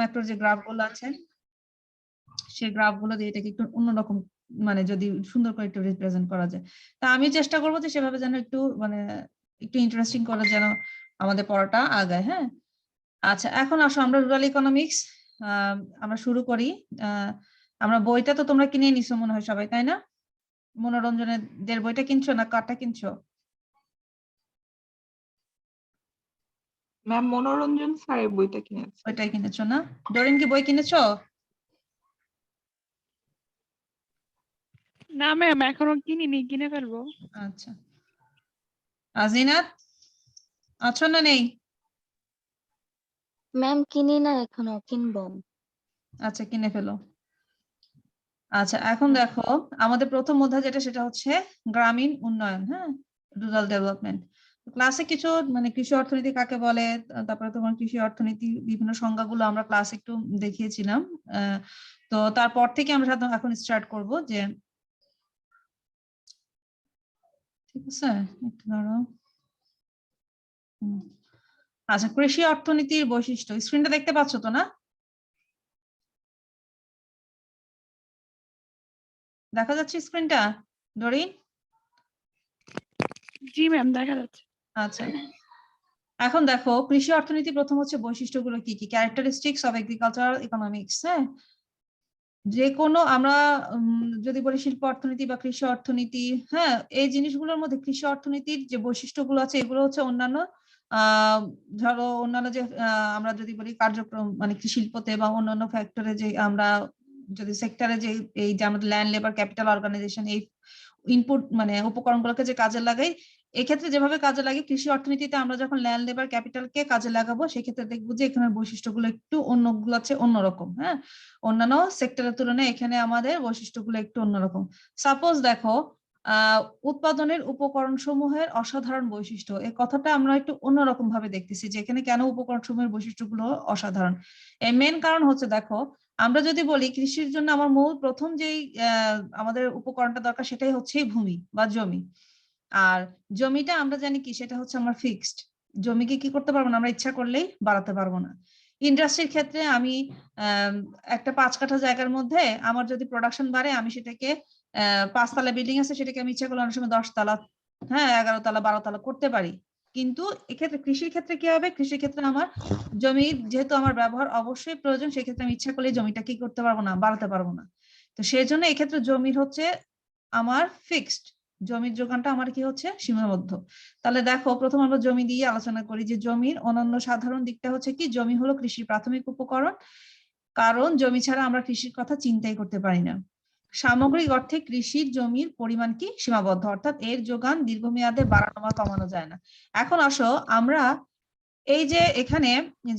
ম্যাক্রোর যে গ্রাফগুলো আছে সেই গ্রাফগুলো দিয়ে এটাকে একটু অন্যরকম মানে যদি সুন্দর করে একটু রিপ্রেজেন্ট করা যায়, তা আমি চেষ্টা করবো যে সেভাবে যেন একটু মানে একটু ইন্টারেস্টিং করে যেন আমাদের পড়াটা আগায়। হ্যাঁ, আচ্ছা এখন আসো আমরা রুরাল ইকোনমিক্স আমরা শুরু করি। আমরা বইটা তো তোমরা কিনে নিছো মনে হয় সবাই, তাই না? মনোরঞ্জনের বইটা কিনছো না কারটা কিনছো? ম্যাম মনোরঞ্জন স্যারের বইটা কিনেছি। ওইটাই কিনেছো না? ডরিন কি বই কিনেছো? না ম্যাম এখনো কিনিনি, কিনে ফেলবো। আচ্ছা, আজিনাত আছো না নেই? ম্যাম কিনি না এখনো, কিনবো। আচ্ছা কিনে ফেলো। আচ্ছা এখন দেখো আমাদের প্রথম অধ্যায় যেটা সেটা হচ্ছে গ্রামীণ উন্নয়ন। হ্যাঁ, রুরাল ডেভেলপমেন্ট। ক্লাসে কিছু মানে কৃষি অর্থনীতি কাকে বলে, তারপরে তোমার কৃষি অর্থনীতি বিভিন্ন সংজ্ঞাগুলো আমরা ক্লাসে একটু দেখিয়েছিলাম। তো তারপর থেকে আমরা সাধারণত এখন স্টার্ট করব যে, ঠিক আছে একটু ধরো। আচ্ছা কৃষি অর্থনীতির বৈশিষ্ট্য, স্ক্রিনটা দেখতে পাচ্ছ তো না? দেখা যাচ্ছে স্ক্রিনটা ডরিন? জি ম্যাম দেখা যাচ্ছে। আচ্ছা এখন দেখো কৃষি অর্থনীতি প্রথম হচ্ছে বৈশিষ্ট্যগুলো কি কি, ক্যারেক্টারিস্টিক্স অফ এগ্রিকালচারাল ইকোনমিক্স। হ্যাঁ, যে কোনো আমরা যদি বলি শিল্প অর্থনীতি বা কৃষি অর্থনীতি, হ্যাঁ এই জিনিসগুলোর মধ্যে কৃষি অর্থনীতির যে বৈশিষ্ট্যগুলো আছে এগুলো হচ্ছে অন্যান্য ধরো অন্যান্য যে আমরা যদি বলি কার্যক্রম মানে শিল্পতে বা অন্যান্য ফ্যাক্টরে যে আমরা যদি সেক্টরে যে এই যে আমাদের ল্যান্ড লেবার ক্যাপিটাল অর্গানাইজেশন এই ইনপুট মানে উপকরণগুলোকে যে কাজে লাগাই, এক্ষেত্রে যেভাবে কাজে লাগে কৃষি অর্থনীতিতে আমরা যখন ল্যান্ড লেবার ক্যাপিটালকে কাজে লাগাবো সেক্ষেত্রে দেখবো যে এখানে বৈশিষ্ট্যগুলো একটু অন্যগুলো আছে অন্যরকম। হ্যাঁ, অন্যান্য সেক্টরের তুলনায় এখানে আমাদের বৈশিষ্ট্যগুলো একটু অন্যরকম। সাপোজ দেখো উৎপাদনের উপকরণ সমূহের অসাধারণ বৈশিষ্ট্য, এই কথাটা আমরা একটু অন্যরকম ভাবে দেখতেছি যে এখানে কেন উপকরণ সমূহের বৈশিষ্ট্যগুলো অসাধারণ। এর মেন কারণ হচ্ছে দেখো আমরা যদি বলি কৃষির জন্য আমার মূল প্রথম যেই আমাদের উপকরণটা দরকার সেটাই হচ্ছে ভূমি বা জমি। আর জমিটা আমরা জানি কি সেটা হচ্ছে আমার ফিক্সড। জমিকে কি করতে পারবো না, আমরা ইচ্ছা করলেই বাড়াতে পারবো না। ইন্ডাস্ট্রির ক্ষেত্রে আমি একটা 5 কাঠা জায়গার মধ্যে আমার যদি প্রোডাকশন বাড়ে আমি সেটাকে 5 তলা বিল্ডিং আছে সেটাকে আমি ইচ্ছা করলে অনেক সময় 10 তলা, হ্যাঁ 11 তলা 12 তলা করতে পারি। কিন্তু এক্ষেত্রে কৃষির ক্ষেত্রে কি হবে, কৃষির ক্ষেত্রে আমার জমির যেহেতু আমার ব্যবহার অবশ্যই প্রয়োজন সেক্ষেত্রে আমি ইচ্ছা করলে জমিটা কি করতে পারবো না, বাড়াতে পারবো না। তো সেই জন্য এক্ষেত্রে জমির হচ্ছে আমার ফিক্সড, জমির যোগানটা আমার কি হচ্ছে সীমাবদ্ধ। তাহলে দেখো প্রথম আমরা জমি দিয়ে আলোচনা করি যে জমির অনন্য সাধারণ দিকটা হচ্ছে কি জমি হলো কৃষির প্রাথমিক উপকরণ, কারণ জমি ছাড়া আমরা কৃষির কথা চিন্তাই করতে পারি না। সামগ্রিক অর্থে কৃষির জমির পরিমাণ কি সীমাবদ্ধ, অর্থাৎ এর যোগান দীর্ঘমেয়াদে বাড়ানো বা কমানো যায় না। এখন আসো আমরা এই যে এখানে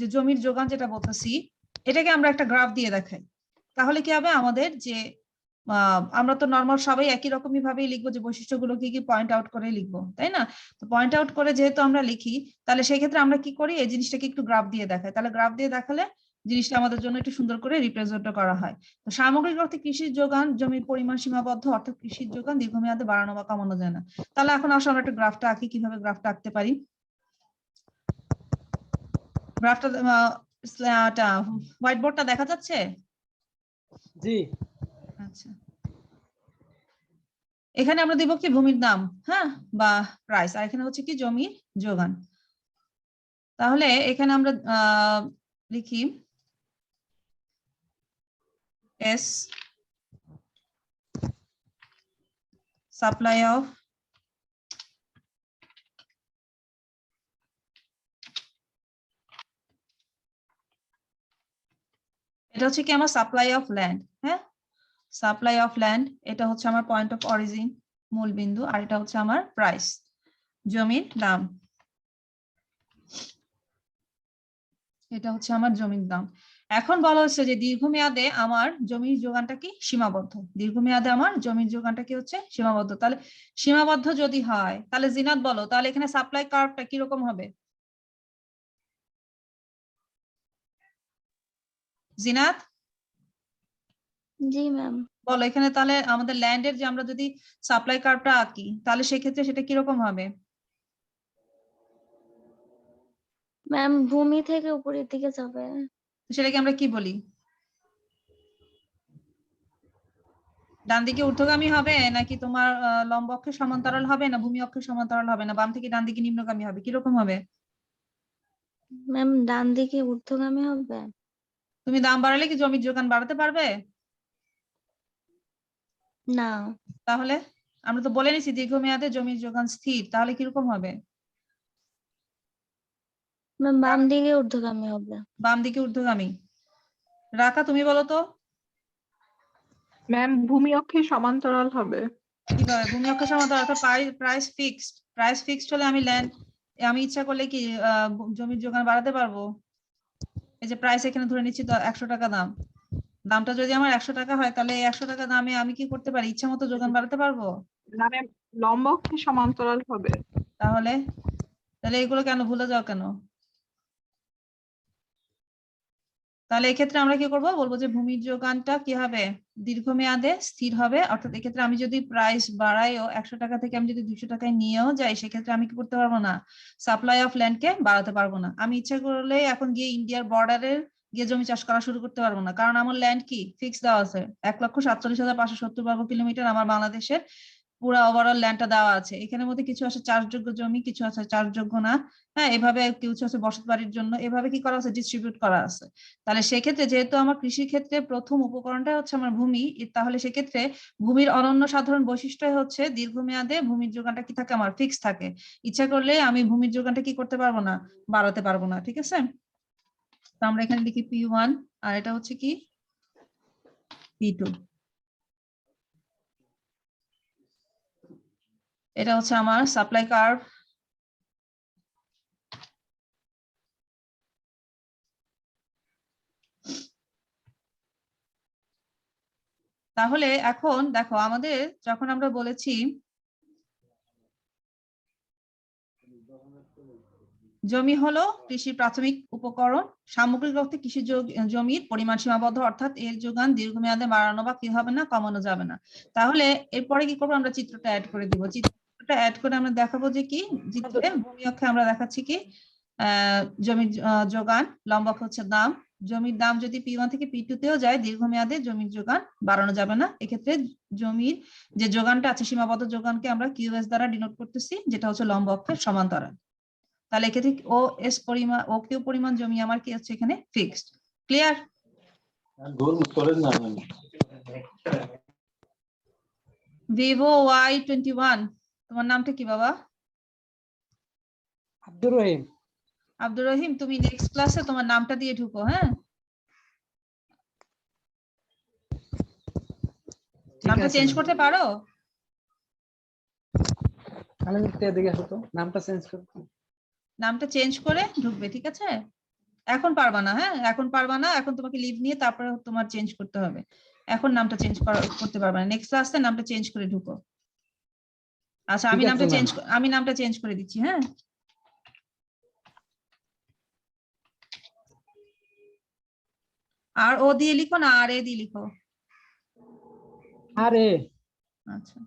যে জমির যোগান যেটা বলতেছি এটাকে আমরা একটা গ্রাফ দিয়ে দেখাই, তাহলে কি হবে আমাদের যে আমরা তো নর্মাল সবাই একই রকমই ভাবেই লিখবো যে বৈশিষ্ট্যগুলো কি কি পয়েন্ট আউট করে লিখবো, তাই না? তো পয়েন্ট আউট করে যেহেতু আমরা লিখি তাহলে সেই ক্ষেত্রে আমরা কি করি এই জিনিসটাকে একটু গ্রাফ দিয়ে দেখাই, তাহলে গ্রাফ দিয়ে দেখালে জিনিসটা আমাদের জন্য একটু সুন্দর করে রিপ্রেজেন্ট করা হয়। তো সামগ্রিক অর্থে কৃষির যোগান জমির পরিমাণ সীমাবদ্ধ, অর্থাৎ কৃষির যোগান দীর্ঘমেয়াদে বাড়ানো বা কমানো যায় না। তাহলে এখন আসলে আমরা একটা গ্রাফটা আঁকি, কিভাবে গ্রাফটা আঁকতে পারি। গ্রাফটা হোয়াইট বোর্ডটা দেখা যাচ্ছে? জি। আচ্ছা এখানে আমরা দিব কি ভূমির দাম, হ্যাঁ বা প্রাইস, আর এখানে হচ্ছে কি জমির যোগান। তাহলে এখানে আমরা লিখি এস সাপ্লাই অফ এটা হচ্ছে কি আমার সাপ্লাই অফ ল্যান্ড। হ্যাঁ, সাপ্লাই অফ ল্যান্ড এটা হচ্ছে আমার পয়েন্ট অফ অরিজিন মূল বিন্দু, আর এটা হচ্ছে আমার প্রাইস জমির দাম, এটা হচ্ছে আমার জমির দাম। এখন বলা হচ্ছে যে দীর্ঘমেয়াদে আমার জমির যোগানটা কি সীমাবদ্ধ, দীর্ঘমেয়াদে আমার জমির যোগানটা কি হচ্ছে সীমাবদ্ধ। তাহলে সীমাবদ্ধ যদি হয় তাহলে জিনাত বলো তাহলে এখানে সাপ্লাই কার্ভটা কিরকম হবে? জিনাত জি ম্যাম। বলো এখানে তাহলে আমাদের ল্যান্ডের যে আমরা যদি সাপ্লাই কার্ভটা আঁকি তাহলে সেক্ষেত্রে সেটা কিরকম হবে? ম্যাম ভূমি থেকে উপরের দিকে যাবে। সেটাকে আমরা কি বলি? ডান দিকে ঊর্ধ্বগামী হবে নাকি তোমার লম্ব অক্ষের সমান্তরাল হবে না ভূমি অক্ষের সমান্তরাল হবে না বাম থেকে ডান দিকে নিম্নগামী হবে, কিরকম হবে? ম্যাম ডান দিকে ঊর্ধ্বগামী হবে। তুমি দাম বাড়ালে কি জমির যোগান বাড়াতে পারবে? না তাহলে আমরা তো বলে নিছি দীর্ঘমেয়াদে জমির যোগান স্থির, তাহলে কিরকম হবে? ম্যাম বাম দিকে ঊর্ধ্বগামী হবে। বাম দিকে ঊর্ধ্বগামী। রাকা তুমি বলো তো ম্যাম ভূমি অক্ষের সমান্তরাল হবে। কিভাবে? ভূমি অক্ষের সমান্তরাল অর্থাৎ প্রাইস ফিক্সড। প্রাইস ফিক্সড হলে আমি ইচ্ছা করলে কি জমির যোগান বাড়াতে পারবো? এই যে প্রাইস এখানে ধরে নিচ্ছি তো 100 টাকা দাম, দামটা যদি আমার 100 টাকা হয় তাহলে এই 100 টাকা দামে আমি কি করতে পারি? ইচ্ছা মতো যোগান বাড়াতে পারবো? না ম্যাম লম্ব অক্ষের সমান্তরাল হবে। তাহলে তাহলে এগুলো কেন ভুলে যাও কেন? তাহলে এক্ষেত্রে আমরা কি করব? বলবো যে ভূমির যোগানটা কি হবে? দীর্ঘমেয়াদে স্থির হবে। অর্থাৎ এক্ষেত্রে আমি যদি প্রাইস বাড়াইও 100 টাকা থেকে আমি যদি 200 টাকায় নিয়েও যাই, সেক্ষেত্রে আমি কি করতে পারবো না? সাপ্লাই অফ ল্যান্ডকে বাড়াতে পারবো না। আমি ইচ্ছা করলে এখন গিয়ে ইন্ডিয়ার বর্ডারের গিয়ে জমি চাষ করা শুরু করতে পারবো না, কারণ আমার ল্যান্ড কি ফিক্স দেওয়া আছে 1,47,570 বর্গ কিলোমিটার আমার বাংলাদেশের পুরো ওভারঅল ল্যান্ডটা দেওয়া আছে। এখানের মধ্যে কিছু আছে চাষযোগ্য জমি, কিছু আছে চাষযোগ্য না। হ্যাঁ, এভাবে কিছু আছে বসত বাড়ির জন্য, এভাবে কি করা আছে? ডিস্ট্রিবিউট করা আছে। তাহলে সেক্ষেত্রে যেহেতু আমার কৃষি ক্ষেত্রে প্রথম উপকরণটা হচ্ছে আমার ভূমি, তাহলে সেক্ষেত্রে ভূমির অনন্য সাধারণ বৈশিষ্ট্য হচ্ছে দীর্ঘমেয়াদে ভূমির যোগানটা কি থাকে? আমার ফিক্স থাকে। ইচ্ছা করলে আমি ভূমির যোগানটা কি করতে পারবো না? বাড়াতে পারবো না। ঠিক আছে, তো আমরা এখানে লিখি P1 আর এটা হচ্ছে কি P2। এটা হচ্ছে আমার সাপ্লাই কার্ভ। তাহলে এখন দেখো আমাদের যখন আমরা বলেছি জমি হলো কৃষির প্রাথমিক উপকরণ, সামগ্রিক অর্থে কৃষি জমির পরিমাণ সীমাবদ্ধ, অর্থাৎ এর যোগান দীর্ঘমেয়াদে বাড়ানো বা কি হবে না, কমানো যাবে না। তাহলে এরপরে কি করবো? আমরা চিত্রটা অ্যাড করে দিব। চিত্রটা অ্যাড করে আমরা দেখাবো যে কি চিত্রে ভূমি অক্ষে আমরা দেখাচ্ছি কি জমির যোগান, লম্ব অক্ষ হচ্ছে দাম। জমির দাম যদি P1 থেকে P2 তেও যায়, দীর্ঘমেয়াদে জমির যোগান বাড়ানো যাবে না। এক্ষেত্রে জমির যে যোগানটা আছে সীমাবদ্ধ যোগানকে আমরা QS দ্বারা ডিনোট করতেছি, যেটা হচ্ছে লম্ব অক্ষের সমান্তরাল। তাহলে এক্ষেত্রে OS পরিমাণ কিউ পরিমাণ জমি আমার কি হচ্ছে এখানে ফিক্সড। ক্লিয়ার? Vivo Y21, তোমার নামটা কি বাবা? আব্দুর রহিম। আব্দুর রহিম, তুমি নেক্সট ক্লাসে তোমার নামটা দিয়ে ঢুকো। হ্যাঁ, নামটা চেঞ্জ করতে পারো? নামটা চেঞ্জ করতে, নামটা চেঞ্জ করে ঢুকবে, ঠিক আছে? এখন পারবা না। হ্যাঁ, এখন পারবা না, এখন তোমাকে লিভ নিয়ে তারপরে তোমার চেঞ্জ করতে হবে। এখন নামটা চেঞ্জ করতে পারবে না, নেক্সট ক্লাসে নামটা চেঞ্জ করে ঢুকো। আচ্ছা, আমি নামটা চেঞ্জ করে দিচ্ছি। হ্যাঁ, আর ও দিয়ে লিখো না, আর এ দিয়ে লিখো। আরে আচ্ছা,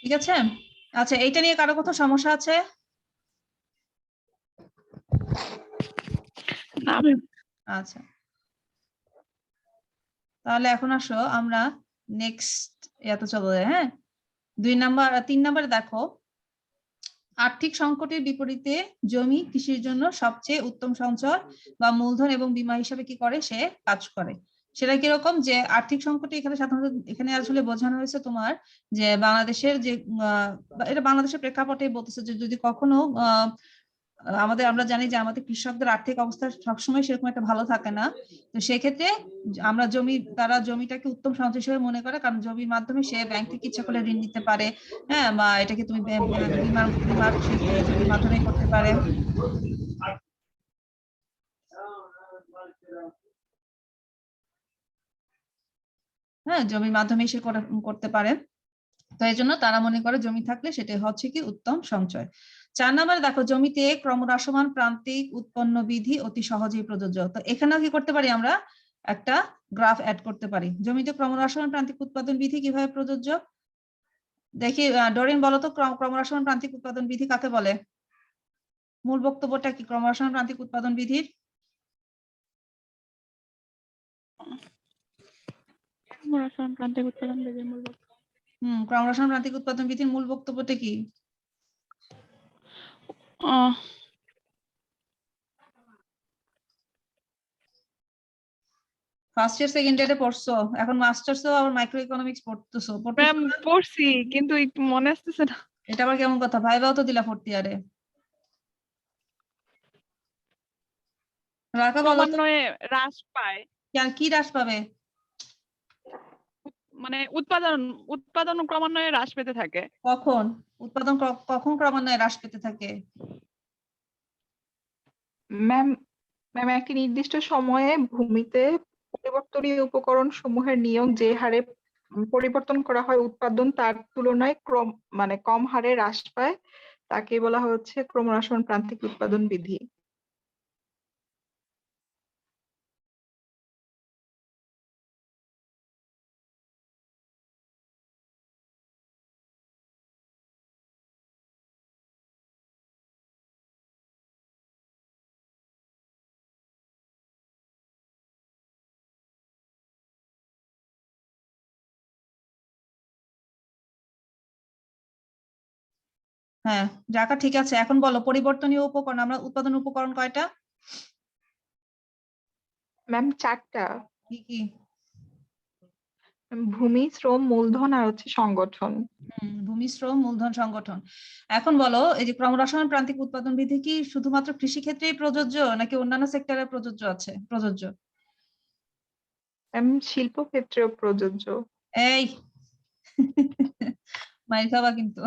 ঠিক আছে। আচ্ছা, এইটা নিয়ে কারো কোথাও সমস্যা আছে? না ম্যাম। আচ্ছা, তাহলে এখন আসো আমরা নেক্সট এত চলো। হ্যাঁ, 3 নাম্বারে দেখো, আর্থিক সংকটের বিপরীতে জমি কৃষির জন্য সবচেয়ে উত্তম সঞ্চয় বা মূলধন এবং বীমা হিসাবে কি করে? সে কাজ করে। সেটা কিরকম? যে আর্থিক সংকটে এখানে সাধারণত এখানে আসলে বোঝানো হয়েছে তোমার যে বাংলাদেশের যে এটা বাংলাদেশের প্রেক্ষাপটে বলতেছে যে যদি কখনো আমরা জানি যে আমাদের কৃষকদের আর্থিক অবস্থা সবসময় সেরকম একটা ভালো থাকে না। তো সেক্ষেত্রে আমরা তারা জমিটাকে উত্তম সঞ্চয় হিসেবে মনে করে, কারণ জমির মাধ্যমে সে ব্যাংক থেকে ইচ্ছা করলে ঋণ নিতে পারে। হ্যাঁ, বা এটাকে তুমি জমির মাধ্যমে করতে পারে। হ্যাঁ, জমির মাধ্যমে সে করতে পারে। তো এই জন্য তারা মনে করে জমি থাকলে সেটা হচ্ছে কি উত্তম সঞ্চয়। 4 নম্বরে দেখো, জমিতে ক্রমহ্রাসমান প্রান্তিক উৎপন্ন বিধি অতি সহজেই প্রযোজ্য। তো এখানেও কি করতে পারি? আমরা একটা গ্রাফ অ্যাড করতে পারি। জমিতে ক্রমহ্রাসমান প্রান্তিক উৎপাদন বিধি কিভাবে প্রযোজ্য দেখি। ডরিন বলো তো, ক্রমহ্রাসমান প্রান্তিক উৎপাদন বিধি কাকে বলে? মূল বক্তব্যটা কি ক্রমহ্রাসমান প্রান্তিক উৎপাদন বিধির? ক্রমহ্রাসমান প্রান্তিক উৎপাদন বিধির মূল বক্তব্য। ক্রমহ্রাসমান প্রান্তিক উৎপাদন বিধির মূল বক্তব্যটা কি? আহ, ফার্স্ট ইয়ার সেকেন্ড ইয়ারে পড়ছো, এখন মাস্টার্সও আবার মাইক্রো ইকোনমিক্স পড়তেছো ম্যাম পড়ছি কিন্তু একটু মনে আসতেছে না। এটা আবার কেমন কথা? ভাইবাও তো দিলা ফোর্থ ইয়ারে। রাখা বলো তো, ক্রমান্বয়ে হ্রাস পায়, কি হ্রাস পাবে? মানে উৎপাদন ক্রমান্বয়ে হ্রাস পেতে থাকে। কখন উৎপাদন কখন ক্রমান্বয়ে হ্রাস পেতে থাকে? ম্যাম ম্যাম একটি নির্দিষ্ট সময়ে ভূমিতে পরিবর্তনীয় উপকরণ সমূহের নিয়োগ যে হারে পরিবর্তন করা হয় উৎপাদন তার তুলনায় কম হারে হ্রাস পায়, তাকে বলা হচ্ছে ক্রমহ্রাসমান প্রান্তিক উৎপাদন বিধি। হ্যাঁ রাখা ঠিক আছে। এখন বলো পরিবর্তনীয় উপকরণ, আমরা উৎপাদন উপকরণ কয়টা? ম্যাম 4টা। কি কি? ভূমি, শ্রম, মূলধন আর হচ্ছে সংগঠন। ভূমি, শ্রম, মূলধন, সংগঠন। এখন বলো এই যে ক্রমহ্রাসমান প্রান্তিক উৎপাদন বিধি কি শুধুমাত্র কৃষি ক্ষেত্রেই প্রযোজ্য নাকি অন্যান্য সেক্টরে প্রযোজ্য? শিল্প ক্ষেত্রেও প্রযোজ্য। এই মাইর খাবা কিন্তু।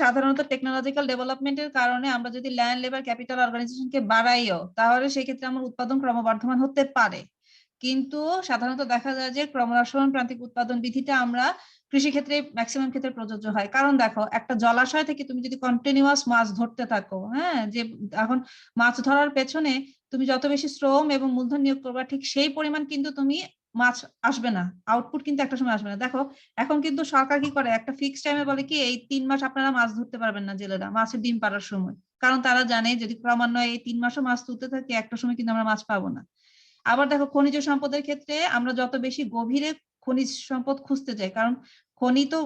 সাধারণত টেকনোলজিক্যাল ডেভেলপমেন্টের কারণে আমরা যদি ল্যান্ড লেবার ক্যাপিটাল অর্গানাইজেশনকে বাড়াইও তাহলে সেই ক্ষেত্রে আমার উৎপাদন ক্রমবর্ধমান হতে পারে, কিন্তু সাধারণত দেখা যায় যে ক্রমহ্রাসমান প্রান্তিক উৎপাদন বিধিটা আমরা কৃষি ক্ষেত্রে ম্যাক্সিমাম ক্ষেত্রে প্রযোজ্য হয়। কারণ দেখো একটা জলাশয় থেকে তুমি যদি কন্টিনিউয়াস মাছ ধরতে থাকো, হ্যাঁ, যে এখন মাছ ধরার পেছনে তুমি যত বেশি শ্রম এবং মূলধন নিয়োগ করবা ঠিক সেই পরিমাণ কিন্তু তুমি মাছ আসবে না, আউটপুট কিন্তু একটা সময় আসবে না। দেখো এখন কিন্তু সরকার কি করে, একটা ফিক্সড টাইমে বলে কি এই 3 মাস আপনারা মাছ ধরতে পারবেন না জেলেরা, মাছের ডিম পাড়ার সময়, কারণ তারা জানে যদি ক্রমান্বয়ে এই 3 মাসও মাছ তুলতে থাকে একটা সময় কিন্তু আমরা মাছ পাবো না। আবার দেখো খনিজ সম্পদের ক্ষেত্রে আমরা যত বেশি গভীরে খনিজ সম্পদ খুঁজতে যাই, কারণ খনি তো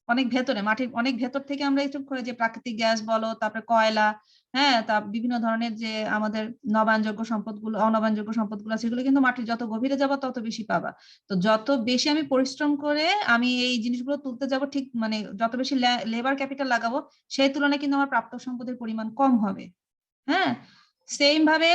অনেক ভেতরে, মাটির অনেক ভেতর থেকে আমরা এইসব যে প্রাকৃতিক গ্যাস বলো, তারপরে কয়লা, হ্যাঁ, তা বিভিন্ন ধরনের যে আমাদের নবায়নযোগ্য সম্পদগুলো, অনবায়নযোগ্য সম্পদগুলো সেগুলো কিন্তু মাটির যত গভীরে যাবা তত বেশি পাবা। তো যত বেশি আমি পরিশ্রম করে আমি এই জিনিসগুলো তুলতে যাব, ঠিক মানে যত বেশি লেবার ক্যাপিটাল লাগাবো সেই তুলনায় কিন্তু আমার প্রাপ্ত সম্পদের পরিমাণ কম হবে। হ্যাঁ, সেম ভাবে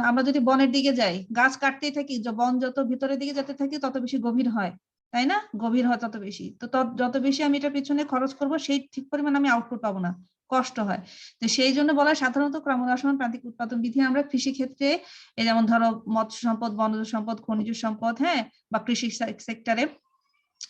আমরা যদি বনের দিকে যাই, গাছ কাটতেই থাকি, বন যত ভিতরের দিকে যেতে থাকি তত বেশি গভীর হয়, তাই না? গভীর হয় তত বেশি, তো যত বেশি আমি এটার পিছনে খরচ করব সেই ঠিক পরিমাণ আমি আউটপুট পাবো না, কষ্ট হয়। তো সেই জন্য বলা সাধারণত ক্রমহ্রাসমান প্রান্তিক উৎপাদন বিধি আমরা কৃষি ক্ষেত্রে, এই যেমন ধরো মৎস্য সম্পদ, বনজ সম্পদ, খনিজ সম্পদ, হ্যাঁ, বা কৃষি সেক্টরে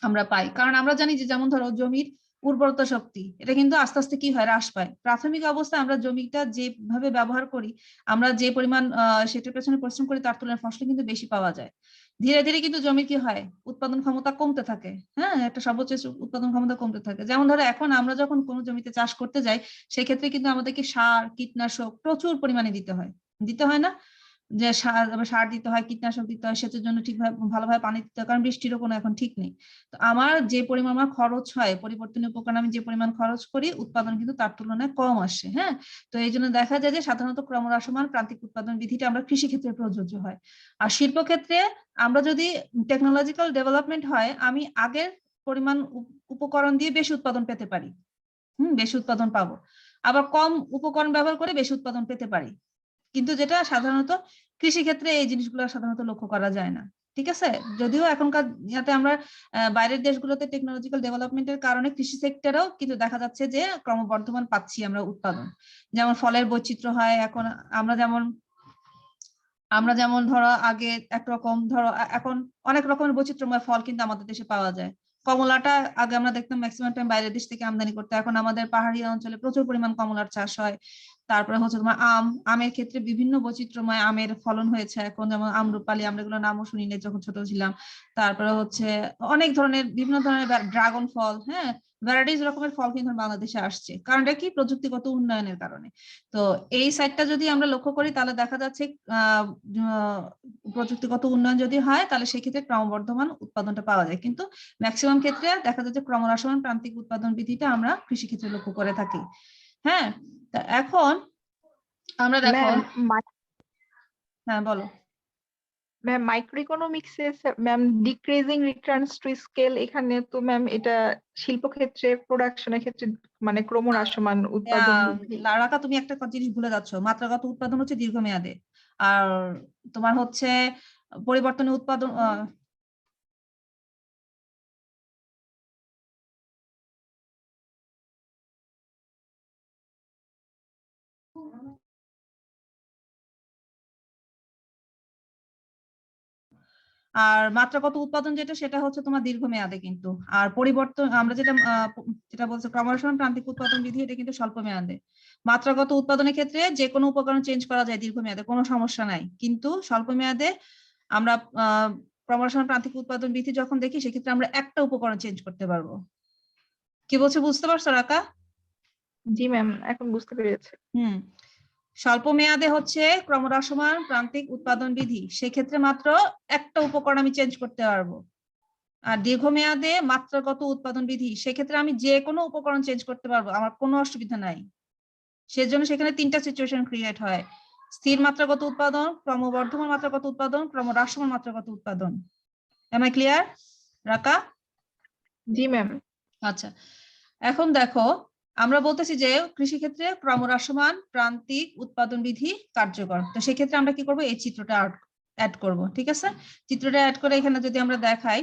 আমরা পাই। কারণ আমরা জানি যে যেমন ধরো জমির উর্বরতা শক্তি এটা কিন্তু আস্তে আস্তে কি হয়, হ্রাস পায়। প্রাথমিক অবস্থায় আমরা জমিটা যেভাবে ব্যবহার করি, আমরা যে পরিমাণ সেটার পেছনে পরিশ্রম করি তার তুলনায় ফসল কিন্তু বেশি পাওয়া যায়। ধীরে ধীরে কিন্তু জমির কি হয়, উৎপাদন ক্ষমতা কমতে থাকে, হ্যাঁ, একটা সর্বোচ্চ উৎপাদন ক্ষমতা কমতে থাকে। যেমন ধরো এখন আমরা যখন কোনো জমিতে চাষ করতে যাই সেক্ষেত্রে কিন্তু আমাদেরকে সার, কীটনাশক প্রচুর পরিমাণে দিতে হয় না, যে সার দিতে হয়, কীটনাশক দিতে হয়, সেচের জন্য ঠিকভাবে ভালোভাবে পানি দিতে হয়, কারণ বৃষ্টিরও কোনো এখন ঠিক নেই। তো আমার যে পরিমাণ আমার খরচ হয় পরিবর্তনীয় উপকরণ, আমি যে পরিমাণ খরচ করি উৎপাদন কিন্তু তার তুলনায় কম আসে। হ্যাঁ, তো এই জন্য দেখা যায় যে সাধারণত ক্রমহ্রাসমান প্রান্তিক উৎপাদন বিধিটা আমরা কৃষি ক্ষেত্রে প্রযোজ্য হয়। আর শিল্প ক্ষেত্রে আমরা যদি টেকনোলজিক্যাল ডেভেলপমেন্ট হয় আমি আগের পরিমাণ উপকরণ দিয়ে বেশি উৎপাদন পেতে পারি, বেশি উৎপাদন পাবো, আবার কম উপকরণ ব্যবহার করে বেশি উৎপাদন পেতে পারি, কিন্তু যেটা সাধারণত কৃষি ক্ষেত্রে এই জিনিসগুলো সাধারণত লক্ষ্য করা যায় না। ঠিক আছে, যদিও এখনকার ইয়াতে আমরা বাইরের দেশগুলোতে টেকনোলজিক্যাল ডেভেলপমেন্টের কারণে কৃষি সেক্টরেও কিন্তু দেখা যাচ্ছে যে ক্রমবর্ধমান পাচ্ছি আমরা উৎপাদন। যেমন ফলের বৈচিত্র্য হয় এখন, আমরা যেমন ধরো আগে একরকম, ধরো এখন অনেক রকমের বৈচিত্র্যময় ফল কিন্তু আমাদের দেশে পাওয়া যায়। কমলাটা আগে আমরা দেখতাম ম্যাক্সিমাম টাইম বাইরের দেশ থেকে আমদানি করতে, এখন আমাদের পাহাড়ি অঞ্চলে প্রচুর পরিমাণ কমলার চাষ হয়। তারপরে হচ্ছে তোমার আমের ক্ষেত্রে বিভিন্ন বৈচিত্র্যময় আমের ফলন হয়েছে এখন, যেমন আম্রপালি, আমরা এগুলো নামও শুনিনি যখন ছোট ছিলাম। তারপরে হচ্ছে অনেক ধরনের বিভিন্ন ধরনের ড্রাগন ফল, হ্যাঁ, ভ্যারাইটিস রকমের ফল কিন্তু বাংলাদেশে আসছে, কারণটা কি? প্রযুক্তিগত উন্নয়নের কারণে। তো এই সাইডটা যদি আমরা লক্ষ্য করি তাহলে দেখা যাচ্ছে প্রযুক্তিগত উন্নয়ন যদি হয় তাহলে সেক্ষেত্রে ক্রমবর্ধমান উৎপাদনটা পাওয়া যায়, কিন্তু ম্যাক্সিমাম ক্ষেত্রে দেখা যাচ্ছে ক্রমহ্রাসমান প্রান্তিক উৎপাদন বিধিটা আমরা কৃষি ক্ষেত্রে লক্ষ্য করে থাকি। হ্যাঁ, তা এখন আমরা দেখো, হ্যাঁ বলো। ম্যাম মাইক্রো ইকোনমিক্সে ma'am decreasing returns to scale, এখানে তো ম্যাম এটা শিল্প ক্ষেত্রে প্রোডাকশনের ক্ষেত্রে মানে ক্রমহ্রাসমান উৎপাদন বৃদ্ধি। লারাকা, তুমি একটা জিনিস ভুলে যাচ্ছ, মাত্রাগত উৎপাদন হচ্ছে দীর্ঘমেয়াদে, আর তোমার হচ্ছে পরিবর্তনীয় উৎপাদন আর মাত্রাগত উৎপাদন যেটা সেটা হচ্ছে তোমার দীর্ঘমেয়াদে কিন্তু, আর পরিবর্তন আমরা যেটা বলছে ক্রমহ্রাসমান প্রান্তিক উৎপাদন বিধি, এটা কিন্তু স্বল্প মেয়াদে। মাত্রাগত উৎপাদনের ক্ষেত্রে যে কোনো উপকরণ চেঞ্জ করা যায় দীর্ঘমেয়াদে, কোনো সমস্যা নাই, কিন্তু স্বল্প মেয়াদে আমরা ক্রমহ্রাসমান প্রান্তিক উৎপাদন বিধি যখন দেখি সেক্ষেত্রে আমরা একটা উপকরণ চেঞ্জ করতে পারবো। কি বলছে বুঝতে পারছো রাকা? জি ম্যাম, এখন বুঝতে পেরেছি। স্বল্প মেয়াদে হচ্ছে ক্রমহ্রাসমান প্রান্তিক উৎপাদন বিধি, সেক্ষেত্রে মাত্র একটা উপকরণ আমি চেঞ্জ করতে পারবো। আর দীর্ঘমেয়াদে মাত্রাগত উৎপাদন বিধি, সেক্ষেত্রে আমি যে কোনো উপকরণ চেঞ্জ করতে পারবো, আমার কোনো অসুবিধা নাই। সেজন্য সেখানে তিনটা সিচুয়েশন ক্রিয়েট হয়: স্থির মাত্রাগত উৎপাদন, ক্রমবর্ধমান মাত্রাগত উৎপাদন, ক্রমহ্রাসমান মাত্রাগত উৎপাদন। এম আই ক্লিয়ার রাকা? জি ম্যাম। আচ্ছা, এখন দেখো, আমরা বলতেছি যে কৃষিক্ষেত্রে ক্রমহ্রাসমান প্রান্তিক উৎপাদন বিধি কার্যকর। তো সেক্ষেত্রে আমরা কি করব? এই চিত্রটা অ্যাড করব। ঠিক আছে, চিত্রটা অ্যাড করে এখানে যদি আমরা দেখাই,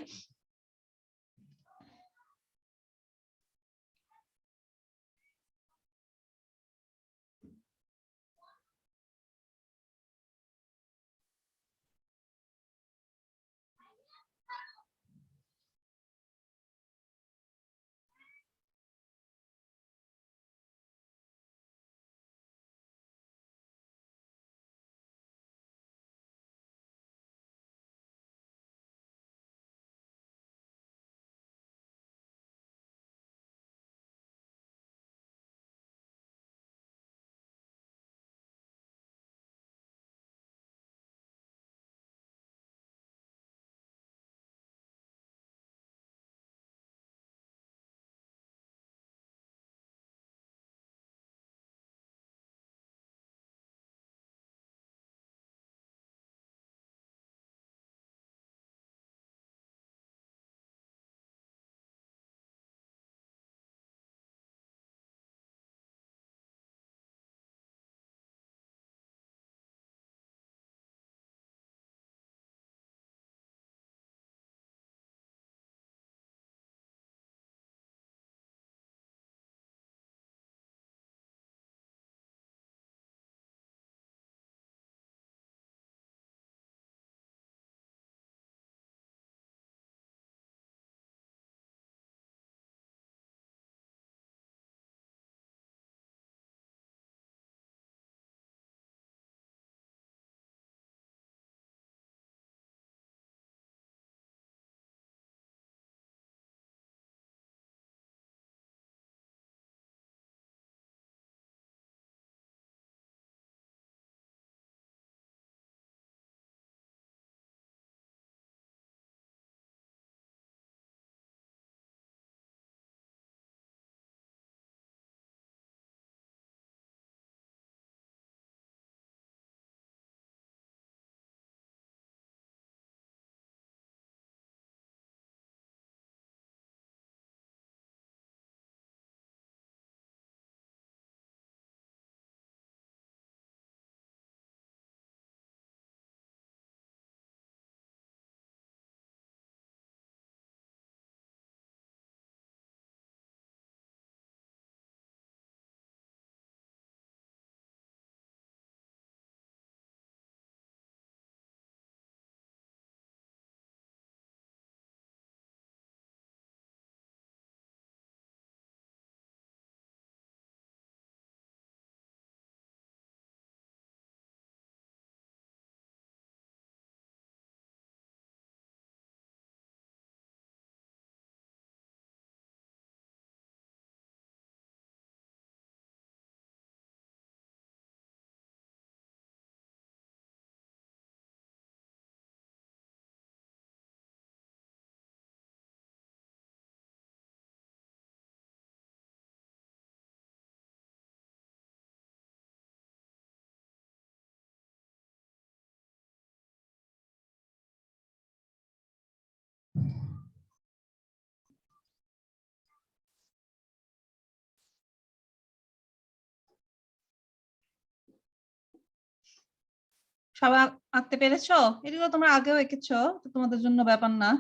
সবাই আঁকতে পেরেছো? এগুলো তোমরা আগেও এঁকেছো, তো তোমাদের জন্য ব্যাপার না।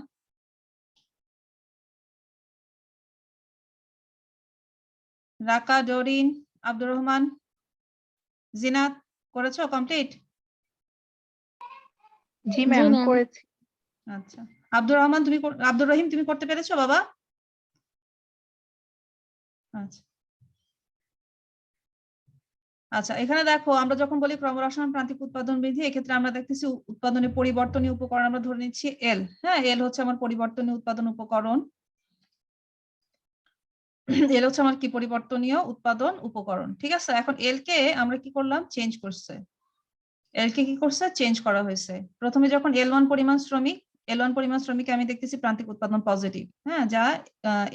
রাকা, ডোরিন, আব্দুর রহমান, জিনাত, করেছো কমপ্লিট? জি জি ম্যাম, ম্যাম। করেছি। আচ্ছা, আব্দুর রহমান তুমি আব্দুর রহিম তুমি করতে পেরেছো বাবা? আচ্ছা আচ্ছা, এখানে দেখো আমরা যখন বলি ক্রমহ্রাসমান প্রান্তিক উৎপাদন বৃদ্ধি, এক্ষেত্রে আমরা দেখতেছি উৎপাদনের পরিবর্তনীয় উপকরণ আমরা ধরে নিচ্ছি এল। হ্যাঁ, এল হচ্ছে আমার পরিবর্তনীয় উৎপাদন উপকরণ। এল হচ্ছে আমার কি পরিবর্তনীয় উৎপাদন উপকরণ। ঠিক আছে, এখন এল কে আমরা কি করলাম, চেঞ্জ করছে। এল কে কি করছে, চেঞ্জ করা হয়েছে। প্রথমে যখন L1 পরিমাণ শ্রমিক, L1 পরিমাণ শ্রমিকে আমি দেখতেছি প্রান্তিক উৎপাদন পজিটিভ। হ্যাঁ, যা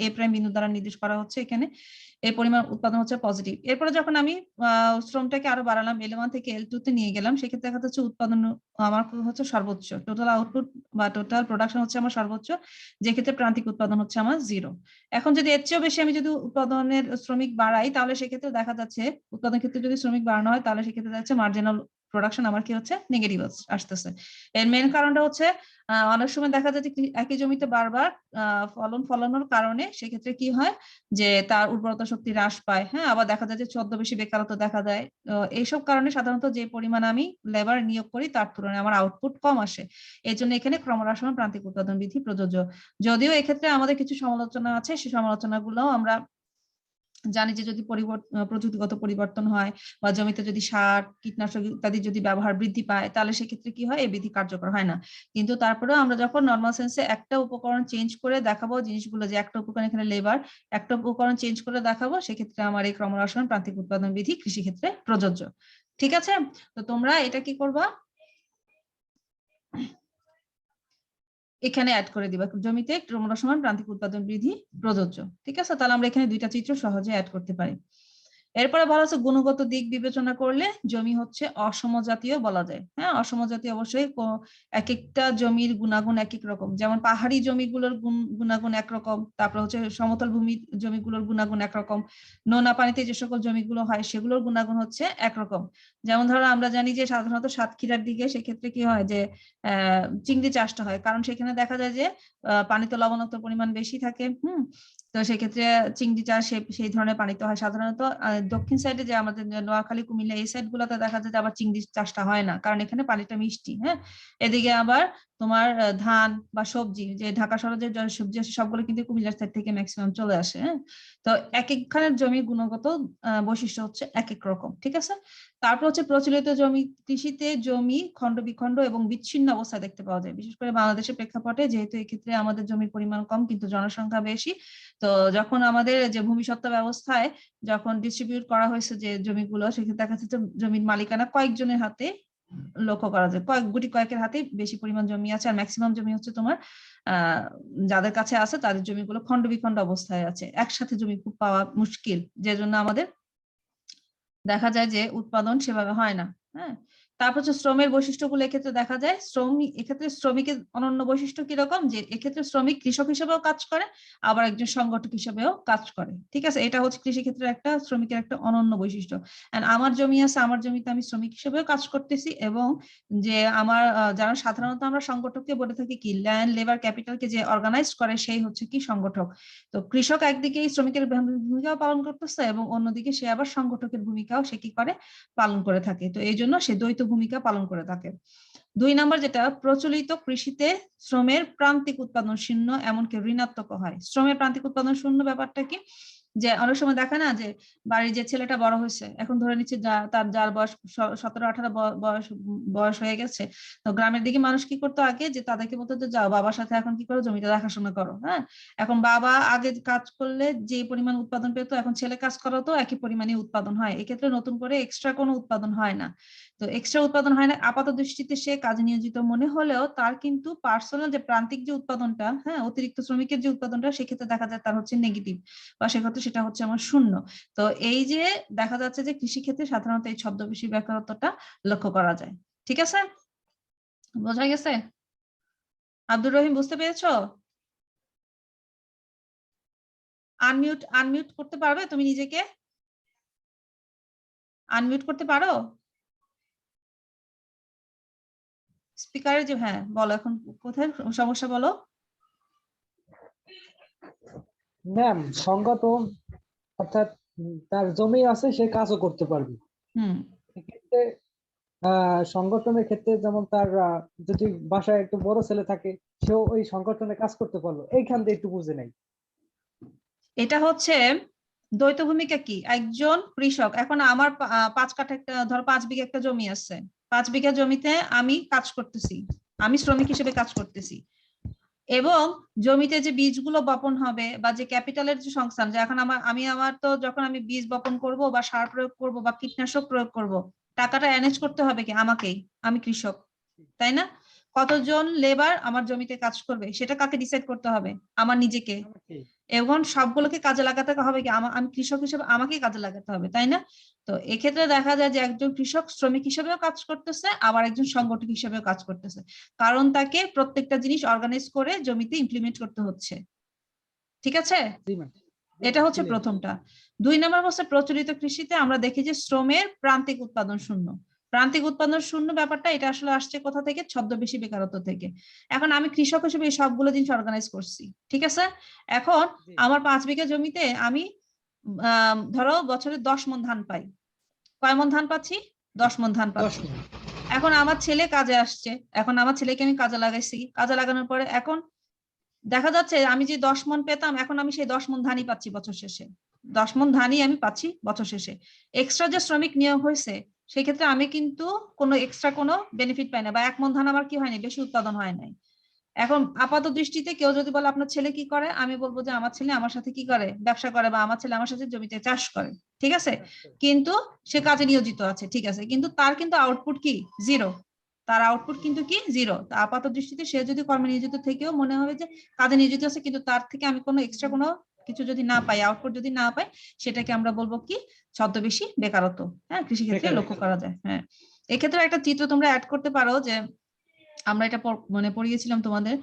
এ প্রাইম বিন্দু দ্বারা নির্দেশ করা হচ্ছে এখানে, এই পরিমাণ উৎপাদন হচ্ছে পজিটিভ। এরপরে যখন আমি শ্রমটাকে আরো বাড়ালাম, L1 থেকে L2 তে নিয়ে গেলাম, সেক্ষেত্রে দেখা যাচ্ছে উৎপাদন আমার হচ্ছে সর্বোচ্চ, টোটাল আউটপুট বা টোটাল প্রোডাকশন হচ্ছে আমার সর্বোচ্চ, যে ক্ষেত্রে প্রান্তিক উৎপাদন হচ্ছে আমার 0। এখন যদি এর চেয়েও বেশি আমি যদি উৎপাদনের শ্রমিক বাড়াই, তাহলে সেক্ষেত্রে দেখা যাচ্ছে উৎপাদন ক্ষেত্রে যদি শ্রমিক বাড়ানো হয়, তাহলে সেক্ষেত্রে দেখা যাচ্ছে মার্জিনাল প্রোডাকশন আমার কি হচ্ছে, নেগেটিভ আসতেছে। এর মেন কারণটা হচ্ছে অনেক সময় দেখা যায় যে একই জমিতে বারবার ফলন ফলানোর কারণে সেক্ষেত্রে কি হয় যে তার উর্বরতা শক্তি হ্রাস পায়। হ্যাঁ, আবার দেখা যায় যে ছদ্মবেশী বেকারত্ব দেখা দেয়। এইসব কারণে সাধারণত যে পরিমাণ আমি লেবার নিয়োগ করি তার তুলনায় আমার আউটপুট কম আসে। এই জন্য এখানে ক্রমহ্রাসমান প্রান্তিক উৎপাদন বৃদ্ধি প্রযোজ্য। যদিও এক্ষেত্রে আমাদের কিছু সমালোচনা আছে, সেই সমালোচনাগুলো আমরা জানি যে যদি প্রযুক্তিগত পরিবর্তন হয় বা জমিতে যদি সার, কীটনাশক ইত্যাদি যদি ব্যবহার বৃদ্ধি পায়, তাহলে সেক্ষেত্রে কি হয়, এই বিধি কার্যকর হয় না। কিন্তু তারপরেও আমরা যখন নর্মাল সেন্সে একটা উপকরণ চেঞ্জ করে দেখাবো জিনিসগুলো, যে একটা উপকরণ এখানে লেবার, একটা উপকরণ চেঞ্জ করে দেখাবো, সেক্ষেত্রে আমার এই ক্রমহ্রাসমান প্রান্তিক উৎপাদন বিধি কৃষি ক্ষেত্রে প্রযোজ্য। ঠিক আছে, তো তোমরা এটা কি করবা, এখানে অ্যাড করে দিবা, জমিতে ক্রমহ্রাসমান প্রান্তিক উৎপাদন বৃদ্ধি প্রযোজ্য। ঠিক আছে, তাহলে আমরা এখানে দুইটা চিত্র সহজে অ্যাড করতে পারি। এরপরে বলা হচ্ছে গুণগত দিক বিবেচনা করলে জমি হচ্ছে অসমজাতীয় বলা যায়। হ্যাঁ, অসমজাতীয় অবশ্যই এক একটা জমির গুণাগুণ এক এক রকম। যেমন পাহাড়ি জমিগুলোর গুণাগুণ একরকম, তারপর হচ্ছে সমতল ভূমি জমিগুলোর গুণাগুণ একরকম, নোনা পানিতে যে সকল জমিগুলো হয় সেগুলোর গুণাগুণ হচ্ছে একরকম। যেমন ধরো আমরা জানি যে সাধারণত সাতক্ষীরার দিকে সেক্ষেত্রে কি হয় যে চিংড়ি চাষটা হয়, কারণ সেখানে দেখা যায় যে পানিতে লবণাক্ত পরিমাণ বেশি থাকে। তো সেক্ষেত্রে চিংড়ি চাষ সেই ধরনের পানিতে হয় সাধারণত। দক্ষিণ সাইডে যে আমাদের নোয়াখালী, কুমিল্লা এই সাইড গুলোতে দেখা যায় যে আবার চিংড়ি চাষটা হয় না, কারণ এখানে পানিটা মিষ্টি। হ্যাঁ, এদিকে আবার তোমার ধান বা সবজি, যে ঢাকা শহরে যে সবজি আসে সবগুলো কিন্তু কুমিল্লার সাইড থেকে ম্যাক্সিমাম চলে আসে। হ্যাঁ, তো এক একখানের জমির গুণগত বৈশিষ্ট্য হচ্ছে এক এক রকম। ঠিক আছে, তারপর হচ্ছে প্রচলিত জমি কৃষিতে জমি খণ্ড বিখণ্ড এবং বিচ্ছিন্ন অবস্থায় দেখতে পাওয়া যায়, বিশেষ করে বাংলাদেশের প্রেক্ষাপটে, যেহেতু এক্ষেত্রে আমাদের জমির পরিমাণ কম কিন্তু জনসংখ্যা বেশি। তো যখন আমাদের যে ভূমিসত্ত্ব ব্যবস্থায় যখন ডিস্ট্রিবিউট করা হয়েছে যে জমিগুলো, সেক্ষেত্রে দেখা যাচ্ছে জমির মালিকানা কয়েকজনের হাতে লক্ষ্য করা যায়, কয়েকের হাতে বেশি পরিমাণ জমি আছে, আর ম্যাক্সিমাম জমি হচ্ছে তোমার যাদের কাছে আছে তাদের জমিগুলো খণ্ড বিখণ্ড অবস্থায় আছে, একসাথে জমি খুব পাওয়া মুশকিল, যে জন্য আমাদের দেখা যায় যে উৎপাদন সেভাবে হয় না। হ্যাঁ, তারপর হচ্ছে শ্রমের বৈশিষ্ট্যগুলো এক্ষেত্রে দেখা যায়। এক্ষেত্রে শ্রমিকের অনন্য বৈশিষ্ট্য কিরকম, যে এক্ষেত্রে শ্রমিক কৃষক হিসেবেও কাজ করে, আবার একজন সংগঠক হিসেবেও কাজ করে। ঠিক আছে, এটা হচ্ছে কৃষি ক্ষেত্রে একটা শ্রমিকের একটা অনন্য বৈশিষ্ট্য। এন্ড আমার জমি আছে, আমার জমিতে আমি শ্রমিক হিসেবেও কাজ করতেছি, এবং যে আমার যারা সাধারণত আমরা সংগঠককে বলে থাকি কি, ল্যান্ড লেবার ক্যাপিটালকে যে অর্গানাইজ করে সেই হচ্ছে কি সংগঠক। তো কৃষক একদিকে শ্রমিকের ভূমিকাও পালন করতেছে, এবং অন্যদিকে সে আবার সংগঠকের ভূমিকাও সে কি করে, পালন করে থাকে। তো এই জন্য সে দ্বৈত ভূমিকা পালন করে থাকে। 2 নম্বর যেটা, প্রচলিত কৃষিতে শ্রমের প্রান্তিক উৎপাদন শূন্য, এমনকি ঋণাত্মক হয়। শ্রমের প্রান্তিক উৎপাদন শূন্য ব্যাপারটা কি, যে অনেক সময় দেখা না যে বাড়ির যে ছেলেটা বড় হয়েছে, এখন ধরে নিচ্ছে যার বয়স 17-18 বয়স হয়ে গেছে, তো গ্রামের দিকে মানুষ কি করতো আগে, যে তাদেরকে বলতো যে যাও বাবার সাথে এখন কি করো, জমিটা দেখাশোনা করো। হ্যাঁ, এখন বাবা আগে কাজ করলে যে পরিমাণ উৎপাদন পেত, এখন ছেলে কাজ করাতো একই পরিমাণে উৎপাদন হয়, এক্ষেত্রে নতুন করে এক্সট্রা কোনো উৎপাদন হয় না। তো এক্সট্রা উৎপাদন হয় না, আপাত দৃষ্টিতে সে কাজে নিয়োজিত মনে হলেও তার কিন্তু পার্সোনাল যে প্রান্তিক যে উৎপাদনটা, হ্যাঁ, অতিরিক্ত শ্রমিকের যে উৎপাদনটা, সেক্ষেত্রে দেখা যায় তার হচ্ছে নেগেটিভ, বা সেক্ষেত্রে সেটা হচ্ছে আমার শূন্য। তো এই যে দেখা যাচ্ছে যে কৃষি ক্ষেত্রে সাধারণত এই ছদ্মবেশী বেকারত্বটা লক্ষ্য করা যায়। ঠিক আছে, বোঝা গেছে? আব্দুর রহিম বুঝতে পেরেছো? আনমিউট করতে পারবে তুমি নিজেকে? আনমিউট করতে পারো? স্পিকারের যে হ্যাঁ বলো এখন কোথায় সমস্যা বলো। ম্যাম সঙ্গত অর্থাৎ তার জমি আছে, সে কাজও করতে পারবে। হুম এক্ষেত্রে সংগঠনের ক্ষেত্রে যেমন তার যদি বাসায় একটু বড় ছেলে থাকে, সেও ওই সংগঠনে কাজ করতে পারলো, এইখান দিয়ে একটু বুঝে নাই। এটা হচ্ছে দ্বৈত ভূমিকা কি, একজন কৃষক এখন আমার 5 কাঠা একটা ধরো 5 বিঘা একটা জমি আছে, 5 বিঘা জমিতে আমি কাজ করতেছি, আমি শ্রমিক হিসেবে কাজ করতেছি এবং জমিতে যে বীজগুলো বপন হবে বা যে ক্যাপিটালের যে সংস্থান, যে এখন আমার তো যখন আমি বীজ বপন করব বা সার প্রয়োগ করব বা কীটনাশক প্রয়োগ করব, টাকাটা ম্যানেজ করতে হবে কি আমাকেই, আমি কৃষক, তাই না? কতজন লেবার আমার জমিতে কাজ করবে সেটা কাকে ডিসাইড করতে হবে, আমার নিজেকে, এবং সবগুলোকে কাজে লাগাতে হবে কি আমি কৃষক হিসেবে আমাকেই কাজে লাগাতে হবে, তাই না? তো এক্ষেত্রে দেখা যায় যে একজন কৃষক শ্রমিক হিসেবেও কাজ করতেছে, আবার একজন সংগঠক হিসেবেও কাজ করতেছে, কারণ তাকে প্রত্যেকটা জিনিস অর্গানাইজ করে জমিতে ইমপ্লিমেন্ট করতে হচ্ছে। ঠিক আছে, জি ম্যাম। এটা হচ্ছে প্রথমটা। 2 নম্বর হচ্ছে প্রচলিত কৃষিতে আমরা দেখি যে শ্রমের প্রান্তিক উৎপাদন শূন্য। প্রান্তিক উৎপাদন শূন্য ব্যাপারটা এটা আসলে আসছে কোথা থেকে, ছদ্মবেশী বেকারত্ব থেকে। এখন আমি কৃষক হিসেবে এই সবগুলো জিনিস অর্গানাইজ করছি, ঠিক আছে? এখন আমার 5 বিঘা জমিতে আমি ধরো বছরে 10 মণ ধান পাই, কয় মণ ধান পাচ্ছি, 10 মণ ধান পাচ্ছি। এখন আমার ছেলে কাজে আসছে, এখন আমার ছেলেকে আমি কাজে লাগাইছি, কাজে লাগানোর পরে এখন দেখা যাচ্ছে আমি যে 10 মণ পেতাম, এখন আমি সেই 10 মণ ধানই পাচ্ছি বছর শেষে, 10 মণ ধানই আমি পাচ্ছি বছর শেষে। এক্সট্রা যে শ্রমিক নিয়োগ হয়েছে সেক্ষেত্রে আমি কিন্তু কোনো এক্সট্রা কোনো বেনিফিট পাই না, বা 1 মণ ধান আমার কি হয়নি, বেশি উৎপাদন হয় নাই। এখন আপাত দৃষ্টিতে কেউ যদি বলে আপনার ছেলে কি করে, আমি বলবো যে আমার ছেলে আমার সাথে কি করে, ব্যবসা করে, বা আমার ছেলে আমার সাথে জমিতে চাষ করে, ঠিক আছে, কিন্তু সে কাজে নিয়োজিত আছে, ঠিক আছে, কিন্তু তার কিন্তু আউটপুট কি, জিরো, তার আউটপুট কিন্তু কি জিরো। আপাত দৃষ্টিতে সে যদি কর্মে নিয়োজিত থেকেও মনে হবে যে কাজে নিয়োজিত আছে, কিন্তু তার থেকে আমি কোনো এক্সট্রা কোনো কিছু যদি না পাই, আউটপুট যদি না পাই, সেটাকে আমরা বলবো কি ছদ্মবেশী বেকারত্ব। হ্যাঁ, কৃষি ক্ষেত্রে লক্ষ্য করা যায়। হ্যাঁ, এক্ষেত্রে একটা চিত্র তোমরা অ্যাড করতে পারো, যে আমরা এটা মানে পড়িয়েছিলাম তোমাদের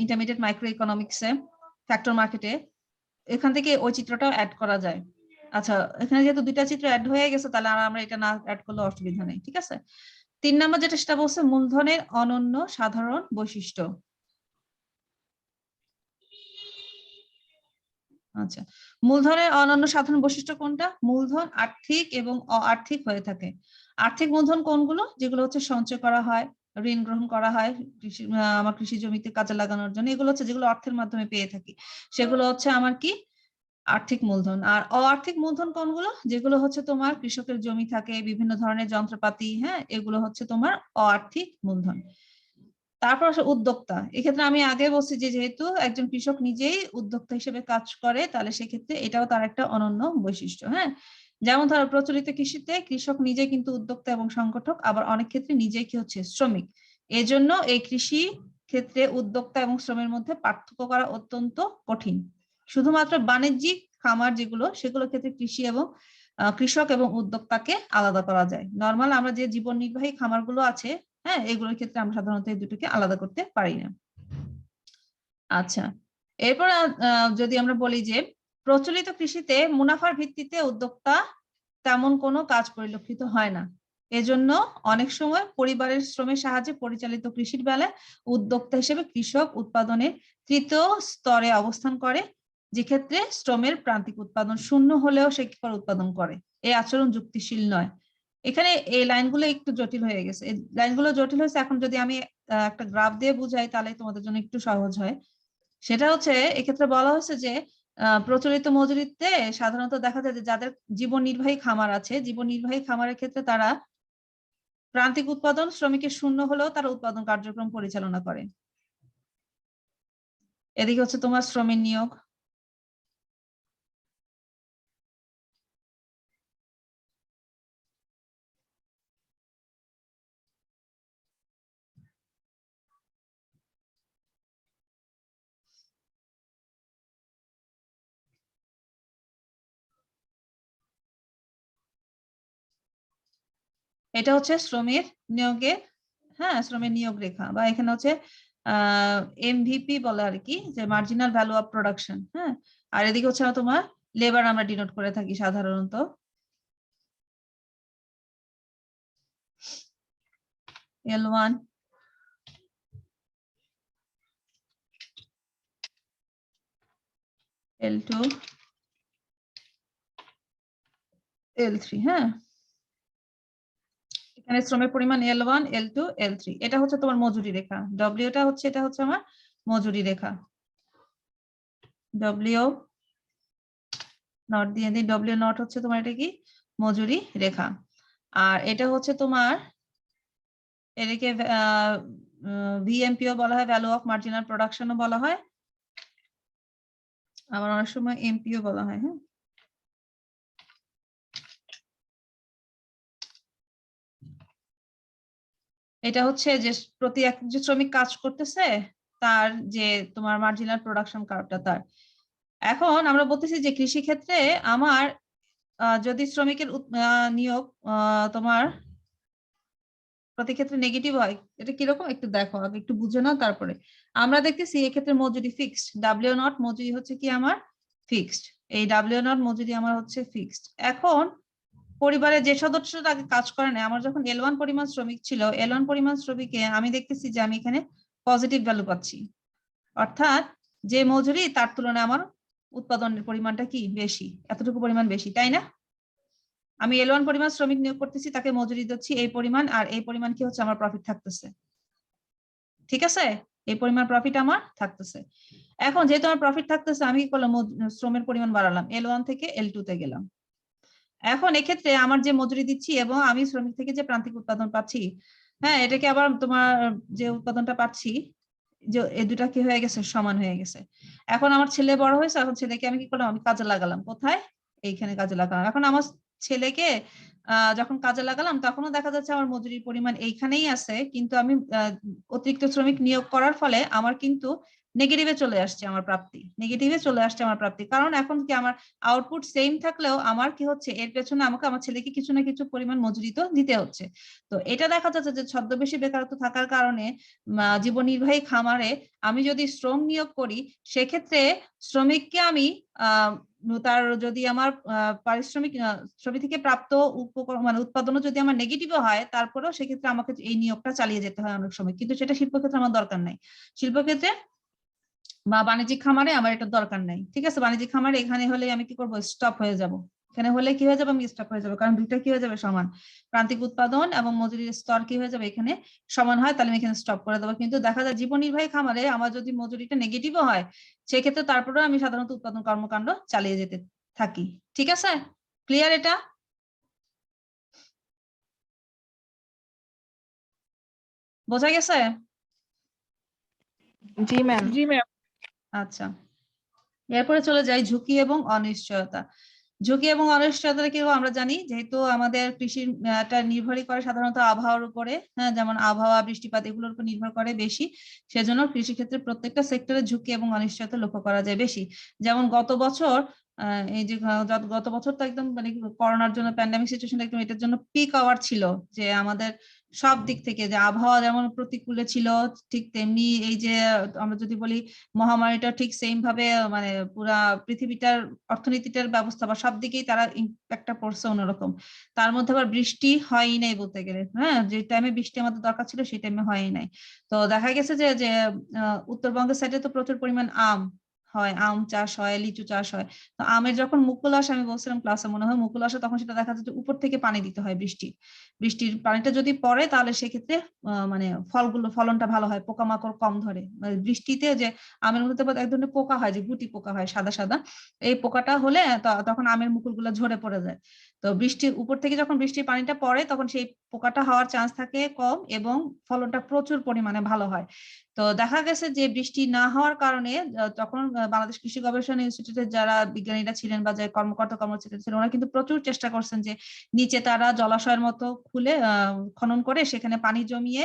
ইন্টারমিডিয়েট মাইক্রো ইকোনমিক্সে, ফ্যাক্টর মার্কেটে, এখান থেকে ওই চিত্রটাও অ্যাড করা যায়। আচ্ছা, এখানে যেহেতু 2টা চিত্র অ্যাড হয়ে গেছে, তাহলে আর আমরা এটা না অ্যাড করলে অসুবিধা নেই, ঠিক আছে? 3 নম্বর যেটা, সেটা বলছে মূলধনের অনন্য সাধারণ বৈশিষ্ট্য। আচ্ছা, মূলধনের অনন্য সাধারণ বৈশিষ্ট্য কোনটা? মূলধন আর্থিক এবং অ-আর্থিক হয়ে থাকে। আর্থিক মূলধন কোনগুলো? যেগুলো হচ্ছে সঞ্চয় করা হয়, ঋণ গ্রহণ করা হয় আমার কৃষি জমিতে কাজে লাগানোর জন্য, এগুলো হচ্ছে যেগুলো অর্থের মাধ্যমে পেয়ে থাকি, সেগুলো হচ্ছে আমার কি আর্থিক মূলধন। আর অ-আর্থিক মূলধন কোনগুলো? যেগুলো হচ্ছে তোমার কৃষকের জমি থাকে, বিভিন্ন ধরনের যন্ত্রপাতি, হ্যাঁ, এগুলো হচ্ছে তোমার অ-আর্থিক মূলধন। তারপর আসে উদ্যোক্তা। এক্ষেত্রে আমি আগে বলছি যে যেহেতু একজন কৃষক নিজেই উদ্যোক্তা হিসেবে কাজ করে, তাহলে সেক্ষেত্রে এটাও তার একটা অনন্য বৈশিষ্ট্য। হ্যাঁ, যেমন ধরো প্রচলিত কৃষিতে কৃষক নিজে কিন্তু উদ্যোক্তা এবং সংগঠক, আবার অনেক ক্ষেত্রে নিজেই কি হচ্ছে শ্রমিক। এজন্য এই কৃষি ক্ষেত্রে উদ্যোক্তা এবং শ্রমের মধ্যে পার্থক্য করা অত্যন্ত কঠিন। শুধুমাত্র বাণিজ্যিক খামার যেগুলো, সেগুলোর ক্ষেত্রে কৃষি এবং কৃষক এবং উদ্যোক্তাকে আলাদা করা যায়। নর্মাল আমরা যে জীবন নির্বাহী খামারগুলো আছে, হ্যাঁ, এগুলোর ক্ষেত্রে আমরা সাধারণত এই দুটোকে আলাদা করতে পারি না। আচ্ছা, এরপর যদি আমরা বলি যে প্রচলিত কৃষিতে মুনাফার ভিত্তিতে উদ্যোক্তা তেমন কোনো কাজ পরিলক্ষিত হয় না। এজন্য অনেক সময় পরিবারের শ্রমের সাহায্যে পরিচালিত কৃষির বেলায় উদ্যোক্তা হিসেবে কৃষক উৎপাদনের তৃতীয় স্তরে অবস্থান করে, যেক্ষেত্রে শ্রমের প্রান্তিক উৎপাদন শূন্য হলেও সে কি উৎপাদন করে। এই আচরণ যুক্তিশীল নয়। এখানে এই লাইনগুলো একটু জটিল হয়ে গেছে, এই লাইনগুলো জটিল হয়েছে। এখন যদি আমি একটা গ্রাফ দিয়ে বুঝাই তাহলে তোমাদের জন্য একটু সহজ হয়। সেটা হচ্ছে এক্ষেত্রে বলা হয়েছে যে প্রচলিত মজুরিতে সাধারণত দেখা যায় যে যাদের জীবন নির্বাহী খামার আছে, জীবন নির্বাহী খামারের ক্ষেত্রে তারা প্রান্তিক উৎপাদন শ্রমিকের শূন্য হলেও তারা উৎপাদন কার্যক্রম পরিচালনা করে। এদিকে হচ্ছে তোমার শ্রমের নিয়োগ। এটা হচ্ছে শ্রমের নিয়োগের, হ্যাঁ, শ্রমের নিয়োগ রেখা, বা এখানে হচ্ছে এমভিপি বলে আর কি, যে মার্জিনাল ভ্যালু অফ প্রোডাকশন। হ্যাঁ, আর এদিকে হচ্ছে তোমার লেবার আমরা ডিনোট করে থাকি সাধারণত। L1 L2 L3, হ্যাঁ, এখানে শ্রমের পরিমাণ L1 L2 L3, এটা হচ্ছে তোমার মজুরি রেখা। ডব্লিউটা হচ্ছে, এটা হচ্ছে আমার মজুরি রেখা। ডব্লিউ নট দিয়ে দিই, ডব্লিউ নট হচ্ছে তোমার এটা কি মজুরি রেখা। আর এটা হচ্ছে তোমার, এটাকে ভিএমপিও বলা হয়, ভ্যালু অফ মার্জিনাল প্রোডাকশনও বলা হয়, আবার অনেক সময় এমপিও বলা হয়। হ্যাঁ, এটা হচ্ছে যে প্রতি এক যে শ্রমিক কাজ করতেছে তার যে তোমার মার্জিনাল প্রোডাকশন কার্ভটা তার। এখন আমরা বলতেছি যে কৃষি ক্ষেত্রে আমার যদি শ্রমিকের নিয়োগ তোমার প্রতি ক্ষেত্রে নেগেটিভ হয়, এটা কিরকম একটু দেখো, আগে একটু বুঝে নাও তারপরে। আমরা দেখতেছি এক্ষেত্রে মজুরি ফিক্সড, ডাব্লিউ নট মজুরি হচ্ছে কি আমার ফিক্সড, এই ডাব্লিউ নট মজুরি আমার হচ্ছে ফিক্সড। এখন পরিবারে যে সদস্যরা আগে কাজ করে না, আমার যখন L1 পরিমাণ শ্রমিক ছিল, L1 পরিমাণ শ্রমিকে আমি দেখতেছি যে আমি এখানে পজিটিভ ভ্যালু পাচ্ছি, অর্থাৎ যে মজুরি তার তুলনায় আমার উৎপাদনের পরিমাণটা কি বেশি, এতটুকু পরিমাণ বেশি, তাই না? আমি L1 পরিমাণ শ্রমিক নিয়োগ করতেছি, তাকে মজুরি দিচ্ছি এই পরিমাণ, আর এই পরিমাণ কি হচ্ছে আমার প্রফিট থাকতেছে, ঠিক আছে? এই পরিমাণ প্রফিট আমার থাকতেছে। এখন যেহেতু আমার প্রফিট থাকতেছে, আমি কি করলাম, শ্রমের পরিমাণ বাড়ালাম, L1 থেকে L2 তে গেলাম। এখন এক্ষেত্রে আমার যে মজুরি দিচ্ছি এবং আমি শ্রমিক থেকে যে প্রান্তিক উৎপাদন পাচ্ছি, হ্যাঁ, এটাকে আবার তোমার যে উৎপাদনটা পাচ্ছি, যে এই দুটা কি হয়ে গেছে, সমান হয়ে গেছে। এখন আমার ছেলে বড় হয়েছে, এখন ছেলেকে আমি কি করলাম, আমি কাজে লাগালাম, কোথায়, এইখানে কাজে লাগালাম। এখন আমার ছেলেকে যখন কাজে লাগালাম, তখনও দেখা যাচ্ছে আমার মজুরির পরিমাণ এইখানেই আছে, কিন্তু আমি অতিরিক্ত শ্রমিক নিয়োগ করার ফলে আমার কিন্তু নেগেটিভে চলে আসছে আমার প্রাপ্তি, নেগেটিভে চলে আসছে আমার প্রাপ্তি। কারণ এখন কি আমার আউটপুট সেম থাকলেও আমার কি হচ্ছে, এর পেছনে আমাকে আমার ছেলেকে কিছু না কিছু পরিমাণ মজুরি তো দিতে হচ্ছে। তো এটা দেখা যাচ্ছে যে ছদ্মবেশী বেকারত্ব থাকার কারণে জীবন নির্বাহী খামারে আমি যদি শ্রম নিয়োগ করি, সেক্ষেত্রে শ্রমিককে আমি তার যদি আমার পারিশ্রমিক শ্রমিক থেকে প্রাপ্ত মানে উৎপাদনও যদি আমার নেগেটিভও হয়, তারপরেও সেক্ষেত্রে আমাকে এই নিয়োগটা চালিয়ে যেতে হয় অনেক সময়, কিন্তু সেটা শিল্পক্ষেত্রে আমার দরকার নাই। শিল্পক্ষেত্রে বা বাণিজ্যিক খামারে আমার এটা দরকার নাই, ঠিক আছে? বাণিজ্যিক খামারে এখানে হলে আমি কি করবো, স্টপ হয়ে যাব, এখানে হলে কি হয়ে যাবে, আমি স্টপ হয়ে যাবো, কারণ দুইটা কি হয়ে যাবে, সমান। প্রান্তিক উৎপাদন এবং মজুরির স্তর কি হয়ে যাবে, এখানে সমান হয়, তাহলে আমি এখানে স্টপ করে দেবো। কিন্তু দেখা যায় জীবন নির্বাহী খামারে আমার যদি মজুরিটা নেগেটিভও হয়, সেক্ষেত্রে তারপরেও আমি সাধারণত উৎপাদন কর্মকাণ্ড চালিয়ে যেতে থাকি, ঠিক আছে? ক্লিয়ার এটা? বোঝা গেছে? জি ম্যাম। জি ম্যাম। আচ্ছা, এরপরে চলে যাই ঝুঁকি এবং অনিশ্চয়তা। ঝুঁকি এবং অনিশ্চয়তা কি আমরা জানি, যেহেতু আমাদের কৃষির নির্ভরই করে সাধারণত আবহাওয়ার উপরে, হ্যাঁ, যেমন আবহাওয়া, বৃষ্টিপাত এগুলোর উপর নির্ভর করে বেশি, সেজন্য কৃষি ক্ষেত্রে প্রত্যেকটা সেক্টরে ঝুঁকি এবং অনিশ্চয়তা লক্ষ্য করা যায় বেশি। যেমন গত বছর এই যে গত বছর তো একদম মানে করোনার জন্য, প্যান্ডামিক সিচুয়েশন একদম এটার জন্য পিক আওয়ার ছিল, যে আমাদের সব দিক থেকে যে আবহাওয়া যেমন প্রতিকূলে ছিল, ঠিক তেমনি এই যে আমরা যদি বলি মহামারীটা ঠিক সেম ভাবে মানে পুরা পৃথিবীটার অর্থনীতিটার ব্যবস্থা বা সব দিকেই তারা ইম্প্যাক্টটা পড়ছে অন্যরকম। তার মধ্যে আবার বৃষ্টি হয়ই নাই বলতে গেলে, হ্যাঁ, যে টাইমে বৃষ্টি আমাদের দরকার ছিল সেই টাইমে হয়ই নাই। তো দেখা গেছে যে যে উত্তরবঙ্গের সাইডে তো প্রচুর পরিমাণ আম হয়, আম চাষ হয়, লিচু চাষ হয়। তো আমের যখন মুকুল আসে, আমি বলছিলাম ক্লাসে মনে হয় মুকুল আসে, তখন সেটা দেখা যাচ্ছে উপর থেকে পানি দিতে হয়, বৃষ্টির পানিটা যদি পড়ে তাহলে সেক্ষেত্রে মানে ফলনটা ভালো হয়, পোকামাকড় কম ধরে। মানে বৃষ্টিতে যে আমের মধ্যে এক ধরনের পোকা হয়, যে গুটি পোকা হয় সাদা সাদা, এই পোকাটা হলে তখন আমের মুকুলগুলো ঝরে পড়ে যায়। তো বৃষ্টির উপর থেকে যখন বৃষ্টির পানিটা পড়ে, তখন সেই পোকাটা হওয়ার চান্স থাকে কম এবং ফলনটা প্রচুর পরিমাণে ভালো হয়। তো দেখা গেছে যে বৃষ্টি না হওয়ার কারণে তখন বাংলাদেশ কৃষি গবেষণা ইনস্টিটিউটের যারা বিজ্ঞানীরা ছিলেন বা যে কর্মকর্তা ছিলেন, ওরা কিন্তু প্রচুর চেষ্টা করছেন যে নিচে তারা জলাশয়ের মতো খুলে খনন করে সেখানে পানি জমিয়ে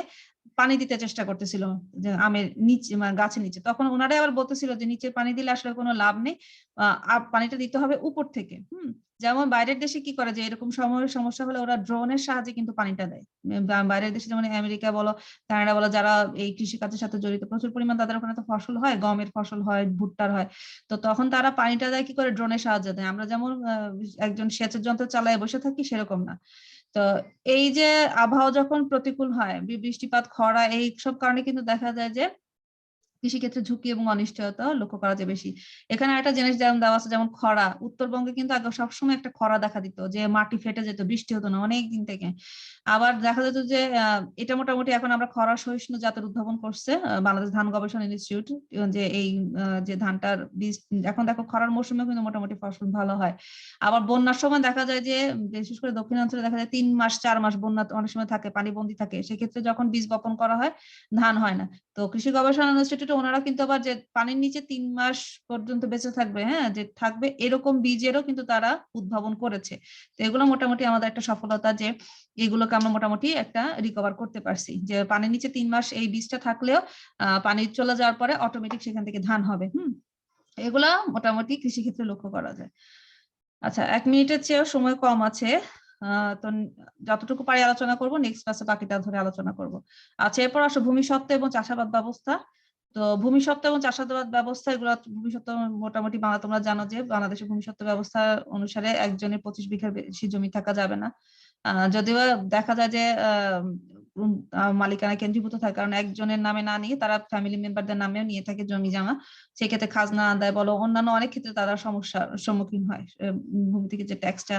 পানি দিতে চেষ্টা করতেছিল যে আমের নিচে, মানে গাছের নিচে। তখন ওনারাই আবার বলতেছিল যে নিচে পানি দিলে আসলে কোনো লাভ নেই, পানিটা দিতে হবে উপর থেকে। যেমন বাইরের দেশে কি করে, যে এরকম সমস্যা হলে ওরা ড্রোনের সাহায্যে কিন্তু পানিটা দেয়। বাইরের দেশে যেমন আমেরিকা বলো, কানাডা বলো, যারা এই কৃষি কাজের সাথে জড়িত, প্রচুর পরিমাণ তাদের ওখানে তো ফসল হয়, গমের ফসল হয়, ভুট্টার হয়। তো তখন তারা পানিটা দেয় কি করে, ড্রোনের সাহায্যে দেয়। আমরা যেমন একজন সেচের যন্ত্র চালায় বসে থাকি, সেরকম না। তো এই যে আবহাওয়া যখন প্রতিকূল হয়, বৃষ্টিপাত, খরা, এই সব কারণে কিন্তু দেখা যায় যে কৃষিক্ষেত্রে ঝুঁকি এবং অনিশ্চয়তা লক্ষ্য করা যায় বেশি। এখানে একটা জিনিস যেমন দেওয়া আছে, যেমন খরা। উত্তরবঙ্গে কিন্তু আগে সবসময় একটা খরা দেখা দিত, যে মাটি ফেটে যেত, বৃষ্টি হতো না অনেক দিন থেকে। আবার দেখা যেত যে এটা মোটামুটি এখন আমরা খরা সহিষ্ণু জাতের উদ্ভাবন করছে বাংলাদেশ ধান গবেষণা ইনস্টিটিউট, যে এই যে ধানটার বীজ, এখন দেখো খরার মৌসুমে কিন্তু মোটামুটি ফসল ভালো হয়। আবার বন্যার সময় দেখা যায় যে বিশেষ করে দক্ষিণাঞ্চলে দেখা যায় 3 মাস 4 মাস বন্যা অনেক সময় থাকে, পানিবন্দী থাকে, সেক্ষেত্রে যখন বীজ বপন করা হয় ধান হয় না। তো কৃষি গবেষণা ইনস্টিটিউটে ওনারা কিন্তু আবার যে পানির নিচে 3 মাস পর্যন্ত বেঁচে থাকবে, হ্যাঁ, যে থাকবে এরকম বীজেরও কিন্তু তারা উদ্ভাবন করেছে। তো এগুলো মোটামুটি আমাদের একটা সফলতা, যে এগুলোকে আমরা মোটামুটি একটা রিকভার করতে পারছি, যে পানির নিচে 3 মাস এই বীজটা থাকলেও পানি চলে যাওয়ার পরে অটোমেটিক সেখান থেকে ধান হবে। এগুলা মোটামুটি কৃষিক্ষেত্রে লক্ষ্য করা যায়। আচ্ছা, 1 মিনিটের চেয়েও সময় কম আছে, তো যতটুকু পারি আলোচনা করব, নেক্সট ক্লাসে বাকিটা ধরে আলোচনা করব। আচ্ছা, এরপর আসো ভূমিস্বত্ব এবং চাষাবাদ ব্যবস্থা। তো ভূমিস্বত্ব এবং চাষাবাদ ব্যবস্থা, এগুলো ভূমিস্বত্ব মোটামুটি তোমরা জানো যে বাংলাদেশের ভূমিস্বত্ব ব্যবস্থা অনুসারে একজনের 25 বিঘার বেশি জমি থাকা যাবে না। যদিও দেখা যায় যে মালিকানা কেন্দ্রীভূত থাকে, কারণ একজনের নামে না নিয়ে তারা ফ্যামিলি মেম্বারদের নামেও নিয়ে থাকে জমি জমা। সেক্ষেত্রে খাজনা আদায় বলো, অন্যান্য অনেক ক্ষেত্রে তারা সমস্যার সম্মুখীন হয়, ভূমি থেকে যে ট্যাক্সটা